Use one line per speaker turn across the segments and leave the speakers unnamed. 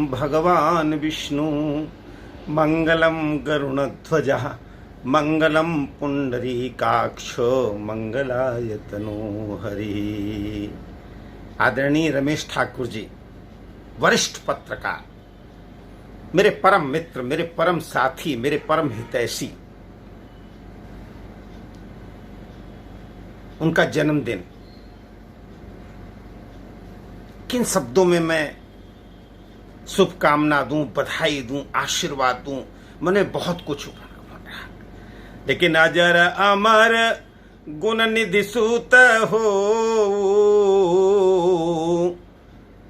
भगवान विष्णु मंगलम गरुणध्वजः मंगलम पुंडरीकाक्षो मंगलायतनो हरि। आदरणीय रमेश ठाकुर जी, वरिष्ठ पत्रकार, मेरे परम मित्र, मेरे परम साथी, मेरे परम हितैषी, उनका जन्मदिन किन शब्दों में मैं शुभकामना दूं, बधाई दूं, आशीर्वाद दूं, मैंने बहुत कुछ बन रहा। लेकिन अजर अमर गुण निधि सूत हो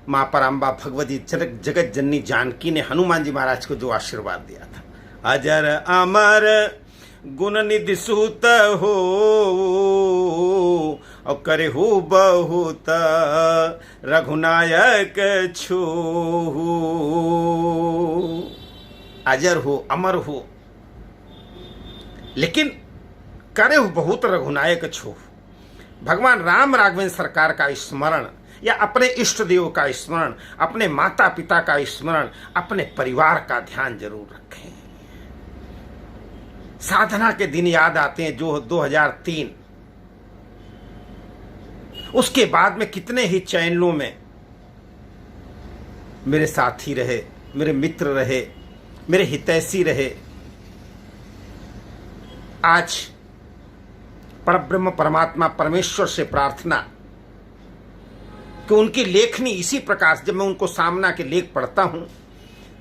मां पराम्बा भगवती जगत जननी जानकी ने हनुमान जी महाराज को जो आशीर्वाद दिया था, अजर अमर गुण निधि सूत हो और करे हो बहुत रघुनायक छो। अजर हो, अमर हो, लेकिन करे हो बहुत रघुनायक छो। भगवान राम राघवेंद्र सरकार का स्मरण या अपने इष्ट देव का स्मरण, अपने माता पिता का स्मरण, अपने परिवार का ध्यान जरूर रखें। साधना के दिन याद आते हैं जो 2003, उसके बाद में कितने ही चैनलों में मेरे साथी रहे, मेरे मित्र रहे, मेरे हितैषी रहे। आज परब्रह्म परमात्मा परमेश्वर से प्रार्थना कि उनकी लेखनी इसी प्रकार से, जब मैं उनको सामना के लेख पढ़ता हूं,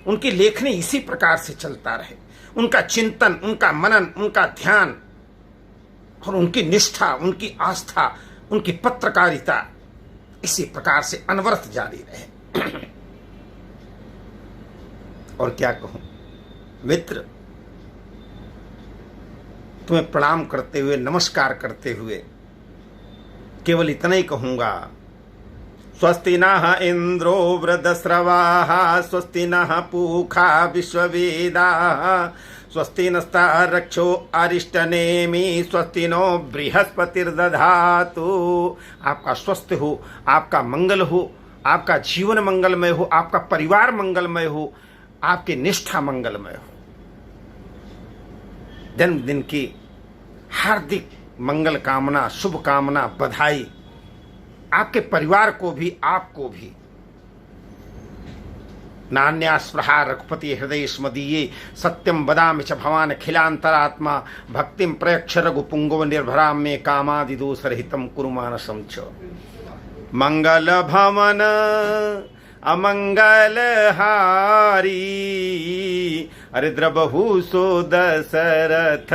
उनकी लेखनी इसी प्रकार से चलता रहे। उनका चिंतन, उनका मनन, उनका ध्यान और उनकी निष्ठा, उनकी आस्था, उनकी पत्रकारिता इसी प्रकार से अनवरत जारी रहे। और क्या कहूं मित्र, तुम्हें प्रणाम करते हुए, नमस्कार करते हुए केवल इतना ही कहूंगा, स्वस्ति नः इंद्रो वृद्धस्रवाः, स्वस्ति नः पूषा विश्ववेदाः, स्वस्ति नस्तारक्षो अरिष्टनेमि, स्वस्ति नो बृहस्पतिर्दधातु। आपका स्वस्थ हो, आपका मंगल हो, आपका जीवन मंगलमय हो, आपका परिवार मंगलमय हो, आपकी निष्ठा मंगलमय हो। जन्मदिन की हार्दिक मंगल कामना, शुभ कामना, बधाई आपके परिवार को भी, आपको भी। नान्यास्पृहा रघुपति हृदय स्मदीये, सत्यम वदामि च भवान् खिलांतरात्मा, भक्तिम प्रयक्ष रघुपुंगव निर्भराम में कामादि दोष रहितम कुरु मानसं च। मंगल भवन अमंगल हारी, हरिद्र बहु सो दशरथ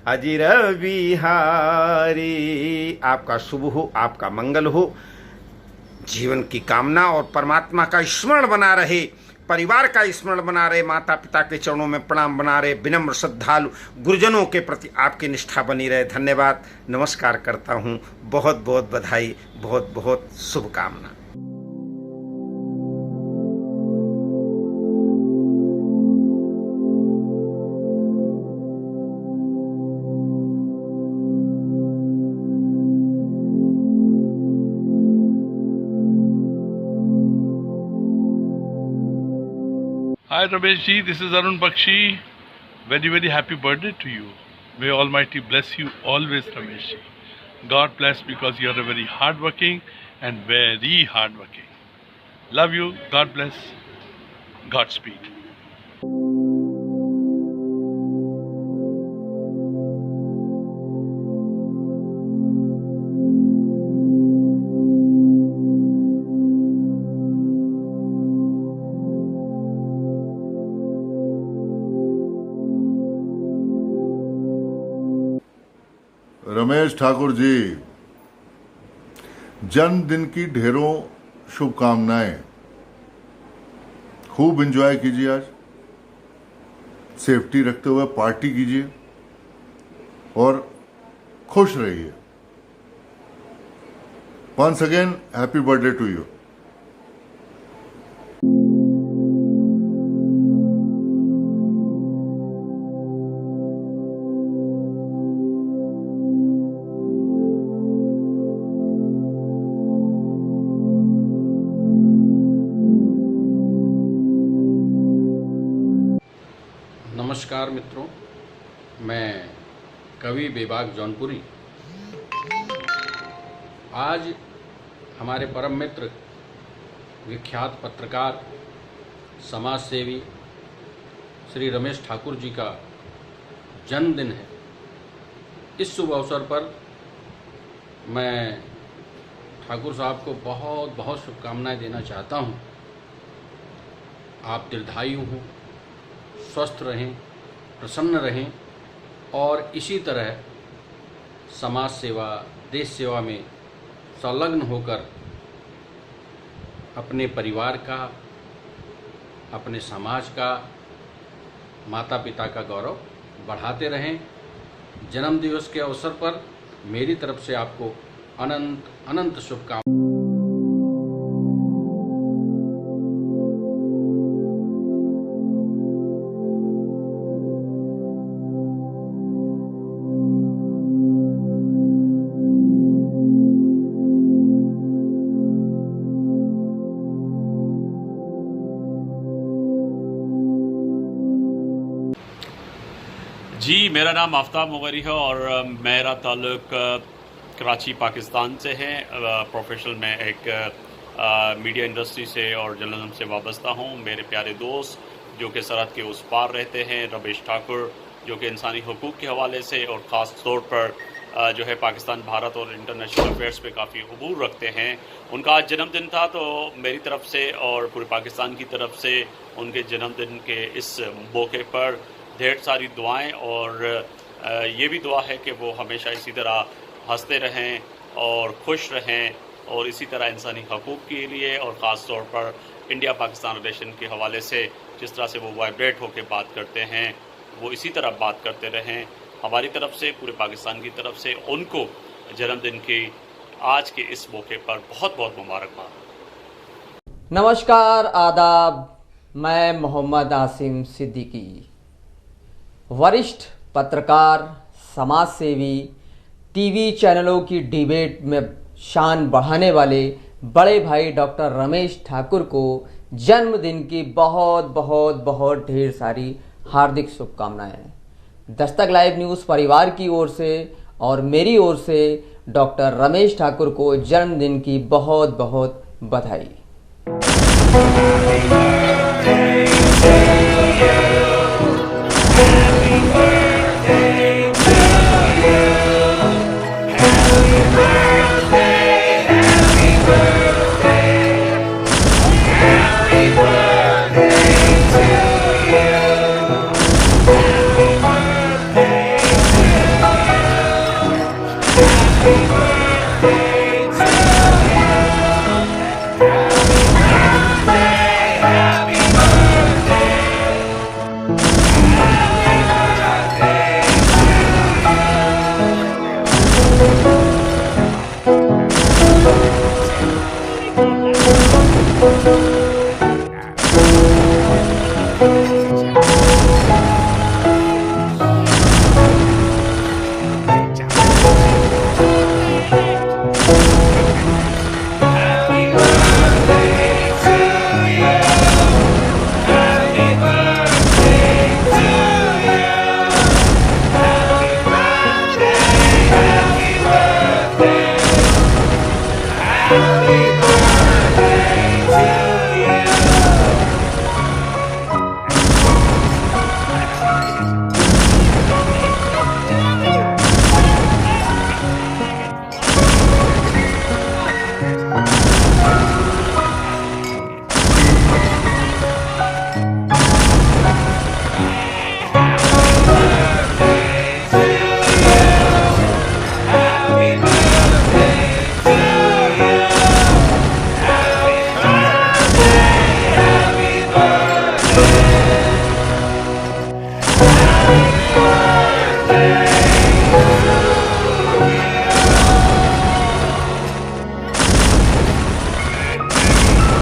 अजिर बिहारी। आपका शुभ हो, आपका मंगल हो, जीवन की कामना और परमात्मा का स्मरण बना रहे, परिवार का स्मरण बना रहे, माता पिता के चरणों में प्रणाम बना रहे, विनम्र श्रद्धालु गुरुजनों के प्रति आपकी निष्ठा बनी रहे। धन्यवाद, नमस्कार करता हूँ। बहुत बहुत बधाई, बहुत बहुत शुभकामना।
Hi Ramesh ji, this is Arun Bakshi. Very very happy birthday to you. May Almighty bless you always, Ramesh ji. God bless, because you are a very hardworking and very hardworking. Love you. God bless. Godspeed.
Ramesh Thakur ji, जन्मदिन की ढेरों शुभकामनाएं। खूब enjoy कीजिए, आज safety रखते हुए party कीजिए और खुश रहिए। Once again happy birthday to you.
मित्रों, मैं कवि बेबाक जौनपुरी आज हमारे परम मित्र विख्यात पत्रकार समाज सेवी श्री रमेश ठाकुर जी का जन्मदिन है। इस शुभ अवसर पर मैं ठाकुर साहब को बहुत बहुत शुभकामनाएं देना चाहता हूं। आप दीर्घायु हों, स्वस्थ रहें, प्रसन्न रहें और इसी तरह समाज सेवा, देश सेवा में संलग्न होकर अपने परिवार का, अपने समाज का, माता पिता का गौरव बढ़ाते रहें। जन्मदिवस के अवसर पर मेरी तरफ से आपको अनंत अनंत शुभकामनाएं।
जी, मेरा नाम आफ्ताब मुगरी है और मेरा ताल्लुक कराची पाकिस्तान से है। प्रोफेशनल मैं एक मीडिया इंडस्ट्री से और जर्नलिज्म से वाबस्ता हूँ। मेरे प्यारे दोस्त जो कि सरहद के उस पार रहते हैं, रमेश ठाकुर, जो कि इंसानी हुकूक के हवाले से और ख़ास तौर पर जो है पाकिस्तान, भारत और इंटरनेशनल अफेयर्स पे काफ़ी अबूर रखते हैं। उनका आज जन्मदिन था, तो मेरी तरफ से और पूरे पाकिस्तान की तरफ से उनके जन्मदिन के इस मौके पर ढेर सारी दुआएं और ये भी दुआ है कि वो हमेशा इसी तरह हंसते रहें और खुश रहें और इसी तरह इंसानी हकूक़ के लिए और ख़ास तौर पर इंडिया पाकिस्तान रिलेशन के हवाले से जिस तरह से वो वाइब्रेट होकर बात करते हैं, वो इसी तरह बात करते रहें। हमारी तरफ से, पूरे पाकिस्तान की तरफ से उनको जन्मदिन की आज के इस मौके पर बहुत बहुत मुबारकबाद।
नमस्कार, आदाब। मैं मोहम्मद आसिम सिद्दीकी, वरिष्ठ पत्रकार, समाज सेवी, टीवी चैनलों की डिबेट में शान बढ़ाने वाले बड़े भाई डॉक्टर रमेश ठाकुर को जन्मदिन की बहुत बहुत बहुत ढेर सारी हार्दिक शुभकामनाएं। दस्तक लाइव न्यूज़ परिवार की ओर से और मेरी ओर से डॉक्टर रमेश ठाकुर को जन्मदिन की बहुत बहुत बधाई।